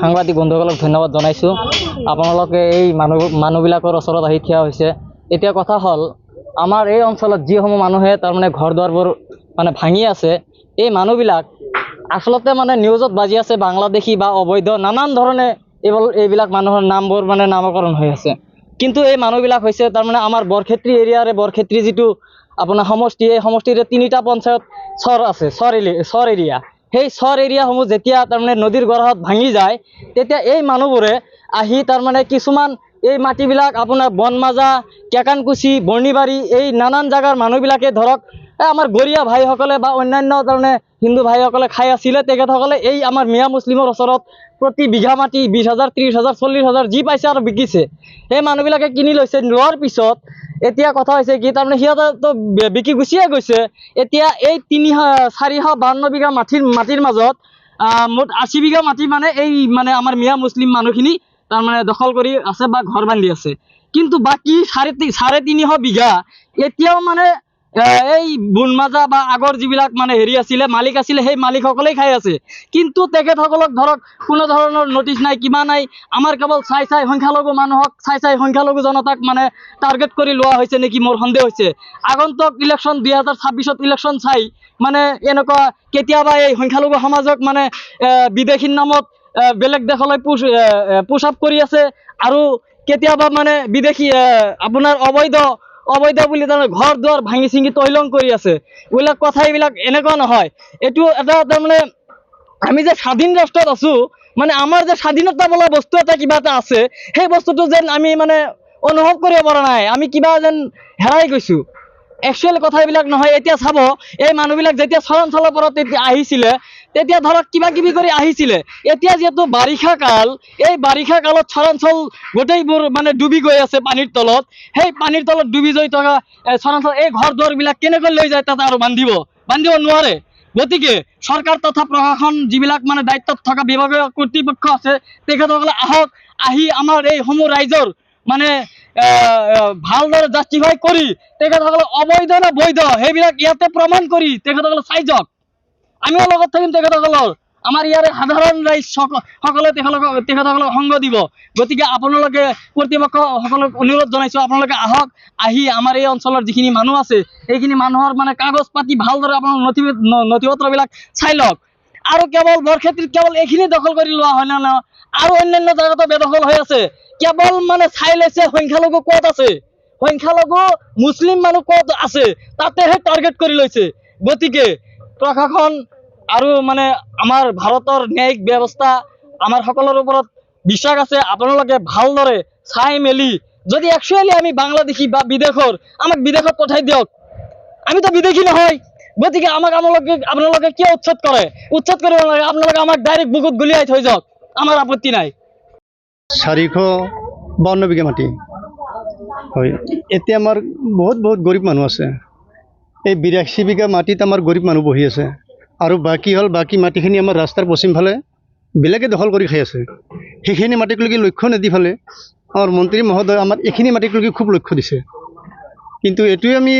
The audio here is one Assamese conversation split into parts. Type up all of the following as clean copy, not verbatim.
সাংবাদিক বন্ধুসকলক ধন্যবাদ জনাইছোঁ। আপোনালোকে এই মানুহবিলাকৰ ওচৰত আহি থিয় হৈছে। এতিয়া কথা হ'ল, আমাৰ এই অঞ্চলত যিসমূহ মানুহে তাৰমানে ঘৰ দুৱাৰবোৰ মানে ভাঙি আছে, এই মানুহবিলাক আচলতে মানে নিউজত বাজি আছে বাংলাদেশী বা অবৈধ নানান ধৰণে এইবিলাক মানুহৰ নামবোৰ মানে নামকৰণ হৈ আছে। কিন্তু এই মানুহবিলাক হৈছে তাৰমানে আমাৰ বৰক্ষেত্ৰী এৰিয়াৰে বৰক্ষেত্ৰী যিটো আপোনাৰ সমষ্টি, এই সমষ্টিৰে 3টা পঞ্চায়ত চৰ আছে, চৰ এৰিয়া। সেই চৰ এৰিয়াসমূহ যেতিয়া তাৰমানে নদীৰ গৰাহত ভাঙি যায়, তেতিয়া এই মানুহবোৰে আহি তাৰমানে কিছুমান এই মাটিবিলাক আপোনাৰ বনমাজা, কেকানকুচি, বৰ্ণিবাৰী এই নানান জাগাৰ মানুহবিলাকে ধৰক আমাৰ গৰীয়া ভাইসকলে বা অন্যান্য তাৰমানে হিন্দু ভাইসকলে খাই আছিলে, তেখেতসকলে এই আমাৰ মিয়া মুছলিমৰ ওচৰত প্ৰতি বিঘা মাটি 20,000, 30,000, 40,000 যি পাইছে আৰু বিকিছে। সেই মানুহবিলাকে কিনি লৈছে। লোৱাৰ পিছত এতিয়া কথা হৈছে কি, তাৰমানে সিহঁতেতো বিকি গুচিয়ে গৈছে। এতিয়া এই 452 বিঘা মাটিৰ মাজত মুঠ 80 বিঘা মাটি মানে আমাৰ মিয়া মুছলিম মানুহখিনি তাৰমানে দখল কৰি আছে বা ঘৰ বান্ধি আছে। কিন্তু বাকী 350 বিঘা এতিয়াও মানে এই বুনমাজা বা আগৰ যিবিলাক মানে আছিলে, মালিক আছিলে, সেই মালিকসকলেই খাই আছে। কিন্তু তেখেতসকলক ধৰক কোনো ধৰণৰ নটিচ নাই, কিবা নাই। আমাৰ কেৱল চাই সংখ্যালঘু মানুহক চাই সংখ্যালঘু জনতাক মানে টাৰ্গেট কৰি লোৱা হৈছে নেকি, মোৰ সন্দেহ হৈছে। আগন্তুক ইলেকশ্যন 2026ত ইলেকশ্যন চাই মানে এনেকুৱা কেতিয়াবা এই সংখ্যালঘু সমাজক মানে বিদেশীৰ নামত বেলেগ দেশলৈ পুশ আপ কৰি আছে, আৰু কেতিয়াবা মানে বিদেশী আপোনাৰ অবৈধ বুলি তাৰমানে ঘৰ দুৱাৰ ভাঙি চিঙি তহিলং কৰি আছে। এইবিলাক কথা এইবিলাক এনেকুৱা নহয়। এইটো এটা তাৰমানে আমি যে স্বাধীন ৰাষ্ট্ৰত আছো, মানে আমাৰ যে স্বাধীনতা বোলা বস্তু এটা কিবা এটা আছে, সেই বস্তুটো যেন আমি মানে অনুভৱ কৰিব পৰা নাই। আমি কিবা যেন হেৰাই গৈছোঁ। একচুৱেল কথা এইবিলাক নহয়। এতিয়া চাব, এই মানুহবিলাক যেতিয়া চৰাঞ্চলৰ পৰা আহিছিলে, তেতিয়া ধৰক কিবা কিবি কৰি আহিছিলে। এতিয়া যিহেতু বাৰিষা কাল, এই বাৰিষা কালত চৰাঞ্চল গোটেইবোৰ মানে ডুবি গৈ আছে পানীৰ তলত। সেই পানীৰ তলত ডুবি গৈ থকা চৰাঞ্চল এই ঘৰ দুৱাৰবিলাক কেনেকৈ লৈ যায় তাতে আৰু বান্ধিব নোৱাৰে। গতিকে চৰকাৰ তথা প্ৰশাসন যিবিলাক মানে দায়িত্বত থকা বিভাগীয় কৰ্তৃপক্ষ আছে, তেখেতসকলে আহক, আহি আমাৰ এই সমূহ ৰাইজৰ মানে ভালদৰে জাষ্টিফাই কৰি তেখেতসকলে অবৈধ না বৈধ সেইবিলাক ইয়াতে প্ৰমাণ কৰি তেখেতসকলে চাই যাওক। আমিও লগত থাকিম তেখেতসকলৰ। আমাৰ ইয়াৰে সাধাৰণ ৰাইজ সকলে তেখেতসকলক সংগ দিব। গতিকে আপোনালোকে কৰ্তৃপক্ষসকলক অনুৰোধ জনাইছোঁ, আপোনালোকে আহক, আহি আমাৰ এই অঞ্চলৰ যিখিনি মানুহ আছে, সেইখিনি মানুহৰ মানে কাগজ পাতি ভালদৰে আপোনালোক নথি পত্ৰবিলাক চাই লওক। আৰু কেৱল বৰক্ষেত্ৰীত কেৱল এইখিনি দখল কৰি লোৱা হয় না, আৰু অন্যান্য জাগাতো বেদখল হৈ আছে। কেৱল মানে চাই লৈছে সংখ্যালঘু ক'ত আছে, সংখ্যালঘু মুছলিম মানুহ ক'ত আছে, তাতেহে টাৰ্গেট কৰি লৈছে। গতিকে প্ৰশাসন আৰু মানে আমাৰ ভাৰতৰ ন্যায়িক ব্যৱস্থা আমাৰ সকলৰ ওপৰত বিশ্বাস আছে। আপোনালোকে ভালদৰে চাই মেলি, যদি একচুৱেলি আমি বাংলাদেশী বা বিদেশৰ, আমাক বিদেশত পঠাই দিয়ক। আমিতো বিদেশী নহয়। গতিকে আপোনালোকে কিয় উচ্ছেদ কৰে? উচ্ছেদ কৰিব নালাগে। আপোনালোকে আমাক ডাইৰেক্ট বুকুত গুলিয়াই থৈ যাওক, আমাৰ আপত্তি নাই। 452 বিঘা মাটি হয়। এতিয়া আমাৰ বহুত গৰীব মানুহ আছে। এই 82 বিঘা মাটিত আমাৰ গৰীব মানুহ বহি আছে, আৰু বাকী মাটিখিনি আমাৰ ৰাস্তাৰ পশ্চিম ফালে বেলেগে দখল কৰি খাই আছে। সেইখিনি মাটিক লৈকে লক্ষ্য নিদি ফালে আমাৰ মন্ত্ৰী মহোদয় আমাৰ এইখিনি মাটিক লৈকে খুব লক্ষ্য দিছে। কিন্তু এইটোৱে আমি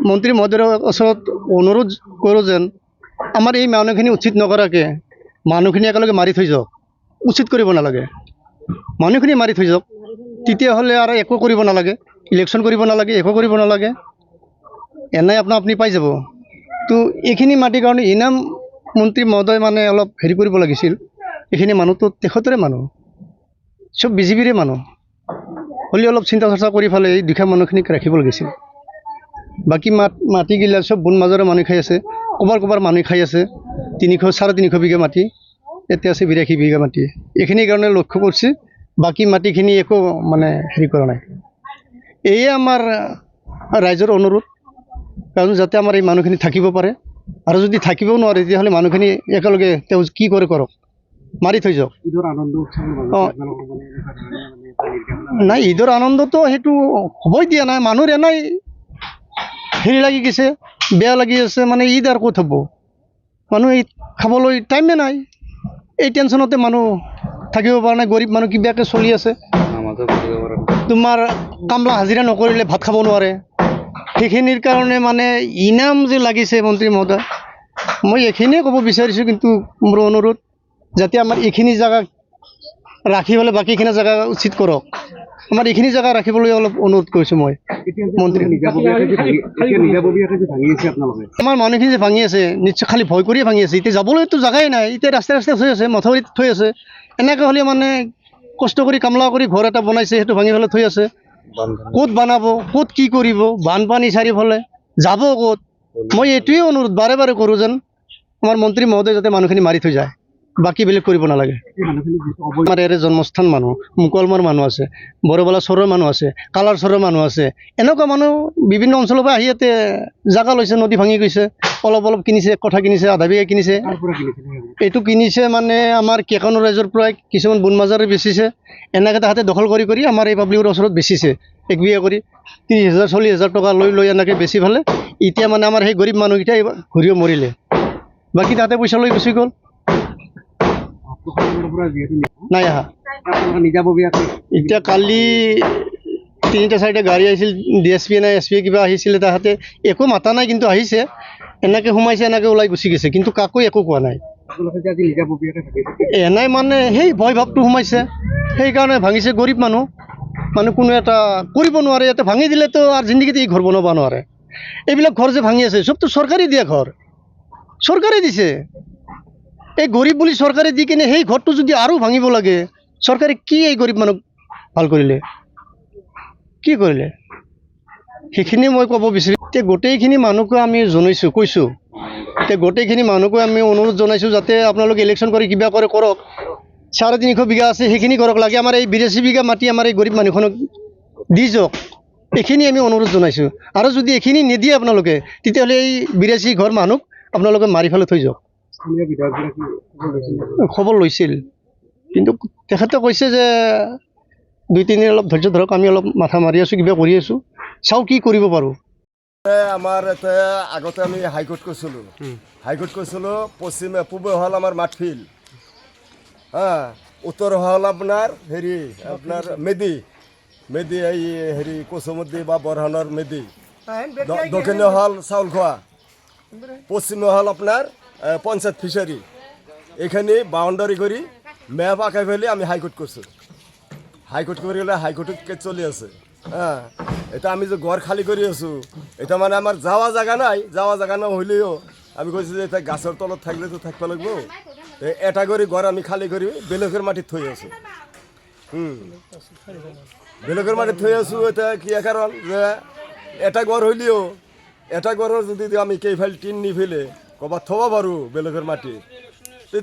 মন্ত্ৰী মহোদয়ৰ ওচৰত অনুৰোধ কৰোঁ যেন আমাৰ এই মানুহখিনি উচিত নকৰাকৈ মানুহখিনি একেলগে মাৰি থৈ যাওক। উচিত কৰিব নালাগে, মানুহখিনি মাৰি থৈ যাওক। তেতিয়াহ'লে আৰু একো কৰিব নালাগে, ইলেকশ্যন কৰিব নালাগে, একো কৰিব নালাগে, এনে আপুনি পাই যাব। তো এইখিনি মাটিৰ কাৰণে ইনাম মন্ত্ৰী মহোদয় মানে অলপ হেৰি কৰিব লাগিছিল। এইখিনি মানুহটো তেখেতৰে মানুহ, চব বিজেপিৰে মানুহ, হ'লে অলপ চিন্তা চৰ্চা কৰি ফালে এই দুখীয়া মানুহখিনিক ৰাখিব লাগিছিল। বাকী মাটিগিলা চব বন মাজৰে মানুহ খাই আছে, ক'বাৰ মানুহ খাই আছে। 300-350 বিঘা মাটি, এতিয়া আছে 82 বিঘা মাটি। এইখিনিৰ কাৰণে লক্ষ্য কৰিছে, বাকী মাটিখিনি একো মানে হেৰি কৰা নাই। এয়ে আমাৰ ৰাইজৰ অনুৰোধ, কাৰণ যাতে আমাৰ এই মানুহখিনি থাকিব পাৰে, আৰু যদি থাকিবও নোৱাৰে তেতিয়াহ'লে মানুহখিনি একেলগে তেওঁ কি কৰে কৰক, মাৰি থৈ যাওক। নাই, ঈদৰ আনন্দটো সেইটো হ'বই দিয়া নাই। মানুহৰ এনেই হেৰি লাগি গৈছে, বেয়া লাগি আছে। মানে ঈদ আৰু ক'ত হ'ব, মানুহ ঈদ খাবলৈ টাইমে নাই। এই টেনশ্যনতে মানুহ থাকিব পৰা নাই। গৰীব মানুহ কিবাকৈ চলি আছে। তোমাৰ কামলা হাজিৰা নকৰিলে ভাত খাব নোৱাৰে। সেইখিনিৰ কাৰণে মানে ইনাম যে লাগিছে মন্ত্ৰী মহোদয়, মই এইখিনিয়ে ক'ব বিচাৰিছোঁ। কিন্তু মোৰ অনুৰোধ যাতে আমাৰ এইখিনি জেগা ৰাখি পেলাই বাকীখিনি জেগা উচিত কৰক। আমাৰ এইখিনি জেগা ৰাখিবলৈ অলপ অনুৰোধ কৰিছোঁ মই মন্ত্ৰী। আমাৰ মানুহখিনি যে ভাঙি আছে নিশ্চয় খালি ভয় কৰিয়ে ভাঙি আছে। এতিয়া যাবলৈতো জেগাই নাই, এতিয়া ৰাস্তাই ৰাস্তাই থৈ আছে, মথাউৰিত থৈ আছে। এনেকৈ হ'লে মানে কষ্ট কৰি কামলা কৰি ঘৰ এটা বনাইছে, সেইটো ভাঙি পেলাই থৈ আছে। ক'ত বনাব, ক'ত কি কৰিব, বানপানী চাৰিওফালে যাব ক'ত? মই এইটোৱে অনুৰোধ বাৰে বাৰে কৰোঁ যেন আমাৰ মন্ত্ৰী মহোদয় যাতে মানুহখিনি মাৰি থৈ যায়, বাকী বেলেগ কৰিব নালাগে। আমাৰ ইয়াৰে জন্মস্থান মানুহ, মুকলমাৰ মানুহ আছে, বৰবালা চৰৰ মানুহ আছে, কালাৰ চৰৰ মানুহ আছে। এনেকুৱা মানুহ বিভিন্ন অঞ্চলৰ পৰা আহি ইয়াতে জাগা লৈছে, নদী ভাঙি গৈছে, অলপ অলপ কিনিছে, কঠা কিনিছে, আধা বিঘা কিনিছে। এইটো কিনিছে মানে আমাৰ কেকানৰ ৰাইজৰ পৰাই কিছুমান বুনমাজাৰে বেচিছে। এনেকৈ তাহাঁতে দখল কৰি কৰি আমাৰ এই পাব্লিকৰ ওচৰত বেচিছে, 1 বিঘা কৰি 30,000 40,000 টকা লৈ লৈ এনেকৈ বেচি পেলাই এতিয়া মানে আমাৰ সেই গৰীব মানুহকেইটা ঘূৰিও মৰিলে, বাকী তাতে পইচা লৈ গুচি গ'ল। নাই আহা। এতিয়া কালি 3-4টা গাড়ী আহিছিল, DSP নাই SP কিবা আহিছিলে, তাহাঁতে একো মাতা নাই কিন্তু আহিছে, এনেকৈ সোমাইছে, এনেকৈ ওলাই গুচি গৈছে, কিন্তু কাকো একো কোৱা নাই। এনেই মানে সেই ভয় ভাৱটো সোমাইছে, সেইকাৰণে ভাঙিছে। গৰীব মানুহ মানে কোনো এটা কৰিব নোৱাৰে, ইয়াতে ভাঙি দিলেতো আৰু জিন্দগীতে এই ঘৰ বনাব নোৱাৰে। এইবিলাক ঘৰ যে ভাঙি আছে চবতো চৰকাৰে দিয়া ঘৰ, চৰকাৰে দিছে। এই গৰীব বুলি চৰকাৰে দি কিনে সেই ঘৰটো যদি আৰু ভাঙিব লাগে, চৰকাৰে কি এই গৰীব মানুহক ভাল কৰিলে, কি কৰিলে, সেইখিনি মই ক'ব বিচাৰিম। এতিয়া গোটেইখিনি মানুহকে আমি জনাইছোঁ, কৈছোঁ। এতিয়া গোটেইখিনি মানুহকে আমি অনুৰোধ জনাইছোঁ যাতে আপোনালোকে ইলেকশ্যন কৰি কিবা কৰে কৰক। 350 বিঘা আছে, সেইখিনি কৰক। লাগে আমাৰ এই 82 বিঘা মাটি আমাৰ এই গৰীব মানুহখনক দি যাওক, এইখিনি আমি অনুৰোধ জনাইছোঁ। আৰু যদি এইখিনি নিদিয়ে আপোনালোকে, তেতিয়াহ'লে এই 82 ঘৰ মানুহক আপোনালোকে মাৰি পেলাই থৈ যাওক। খবৰ লৈছিল, কিন্তু তেখেতে কৈছে যে 2-3 দিন অলপ ধৈৰ্য ধৰক, আমি অলপ মাথা মাৰি আছোঁ, কিবা কৰি আছোঁ, চাওঁ কি কৰিব পাৰোঁ। আমার আগতে আমি হাইকোর্ট করছিলো, পশ্চিমে পূবে হল আমার মাঠফিল, হ্যাঁ, উত্তর হল আপনার মেদি এই কোসমুদ্দি বা বরহানোর মেদি, দক্ষিণে হল চাউলখোয়া, পশ্চিমে হল আপনার পঞ্চায়েত ফিশারি। এখানে বাউন্ডারি করি ম্যাপ আঁকাই ফেলে আমি হাইকোর্ট করছি। হাইকোর্ট করে গেলে হাইকোর্টের কেস চলে আছে। হ্যাঁ, এটা আমি যে ঘর খালি করে আছো, এটা মানে আমার যাওয়া জায়গা নাই, যাওয়া জায়গা না হইলেও আমি কইছি যে এটা গাছের তলত থাকলে তো থাকতে লাগবো। এটা করে ঘর আমি খালি করি বেলকের মাটি থই আছো। বেলকের মাটি থই আছো, এটা কি কারণ যে এটা ঘর হইলেও এটা ঘরের যদি আমি কেইফাল টিন নি ফেলে কবার থবা পারো বেলকের মাটি,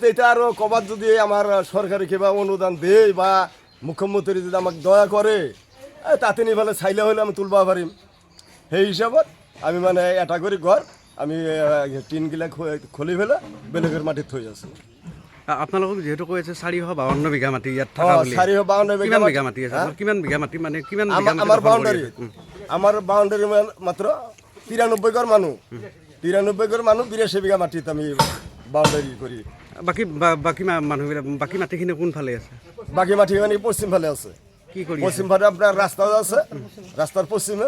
এটা আরো কবার যদি আমার সরকারি কিবা অনুদান দেয় বা মুখ্যমন্ত্রী যদি আমাকে দয়া করে, তাতে নি ফেলে চাইলে হলে আমি তুলবা পারিম। সেই হিসাবত আমি মানে এটা করে ঘর আমি টিনগিলা খুলি ফেলে বেলেগের মাটি থৈ আছো। আপোনালোকক যেহেতু কৈ আছে 452 বিঘা মাটি ইয়াত থকা বুলি, 452 বিঘা মাটি আছে, কিমান বিঘা মাটি মানে কিমান আমার বাউন্ডারি মাত্র 93 ঘর মানুষ, 93 ঘর মানুষ 82 বিঘা মাটিতে আমি বাউন্ডারি করি। বাকী মানুহবিলাক বাকী মাটিখিনি কোনফালে আছে? বাকি মাটি মানে পশ্চিম ফালে আছে। কি কৰি পশ্চিম ফালে আপনার রাস্তা আছে, রাস্তার পশ্চিমে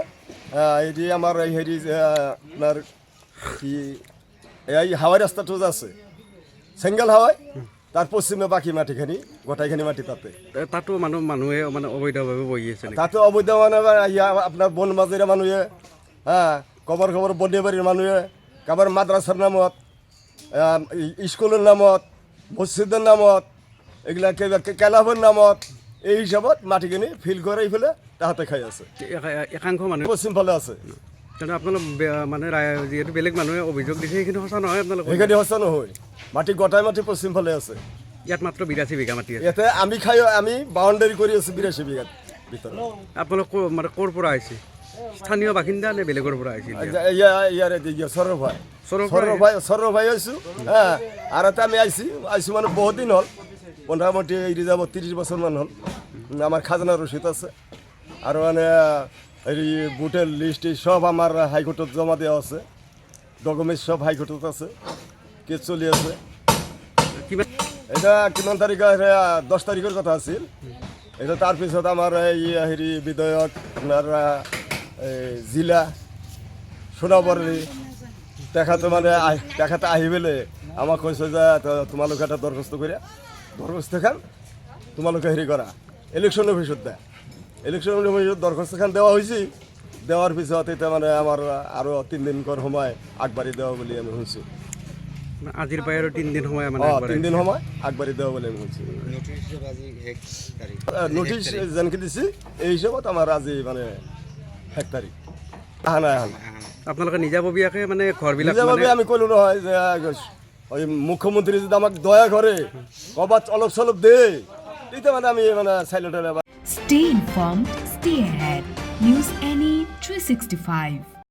এটি আমার এই আপনার কি এই হাওয়াই রাস্তাটা আছে, সিঙ্গেল হাওয়াই, তার পশ্চিমে বাকি মাটিখানি গোটাইখানি মাটি তাতে। তাতো মানুহে মানে অবৈধভাৱে বহি আছে নেকি? তাতে অবৈধ মানে আপনার বন মাজেরা মানুহে, হ্যাঁ, কবর বন্যে বাড়ির মানুহে, কাবার মাদ্রাসার নামত, স্কুলের নামত, মসজিদের নামত, এগুলা ক্লাবের নামত, এই হিসাবত মাটিখিনি ফিল করে ফেলে তাহাতে খাই আছে। একাংশ মানুহ পশ্চিম ফালে আছে। কিন্তু আপোনালোক মানে যিহেতু বেলেগ মানুহে অভিযোগ দিছে, সেইখিনি সঁচা নহয় আপোনালোক? সেইখিনি সঁচা নহয়, মাটি গোটাই মাটি পশ্চিম ফালে আছে। ইয়াত মাত্ৰ 82 বিঘা মাটি আছে। ইয়াতে আমি বাউন্ডাৰি কৰি আছো 82 বিঘাত ভিতৰত। আপোনালোক মানে ক'ৰ পৰা আহিছে? স্থানীয় বাসিন্দা নে বেলেগৰ পৰা আহিছিল? সৌৰভ ভাই আছো, হ্যাঁ। আর এতে আমি আইছি মানে বহুত দিন হল, মোটামুটি এই যাব 30 বছর মান হল। আমার খাজনা রসিদ আছে, আর মানে এই বুটের লিস্ট সব আমার হাইকোর্টত জমা দেওয়া আছে, ডকুমেন্টস সব হাইকোর্টত আছে, কেস চলি আছে। এটা কিমান তারিখ? 10 তারিখের কথা আছিল। এটা তার পিছত আমার এই বিধায়ক আপনার জিলা সোনাবরী দেখাতে মানে দেখাতে আহি পেলে আমাক কৈছে যে তোমালোক এটা দরখাস্ত করে দরখাস্ত খান তোমালোকে হেৰি কৰা ইলেকশ্যন অফিচত দে ইলেকশ্যন অফিচত দৰখাস্তখন দেওয়া হয়েছে দেওয়াৰ পিছত এতিয়া মানে আমাৰ আৰো 3 দিনকৰ সময় আগবাড়ি দেওয়া বলে আমি শুনছি আজিৰ পৰাই আৰু 3 দিন সময় মানে 3 দিন সময় আগবাড়ি দেওয়া বলে আমি শুনছি নোটিশ যেনকে দিছি এই হিসাবত আমার আজি মানে 1 তারিখ আহা আপোনালোকে নিজাববীয়াকৈ মানে ঘৰবিলাক নিজাভাবে আমি কইলো নহয় যে ওই মুখ্যমন্ত্রী যদি আমাকে দয়া করে কবাত অলপ সলপ দে তেতিয়া মানে আমি মানে silent Stay informed, stay ahead. News Any 365.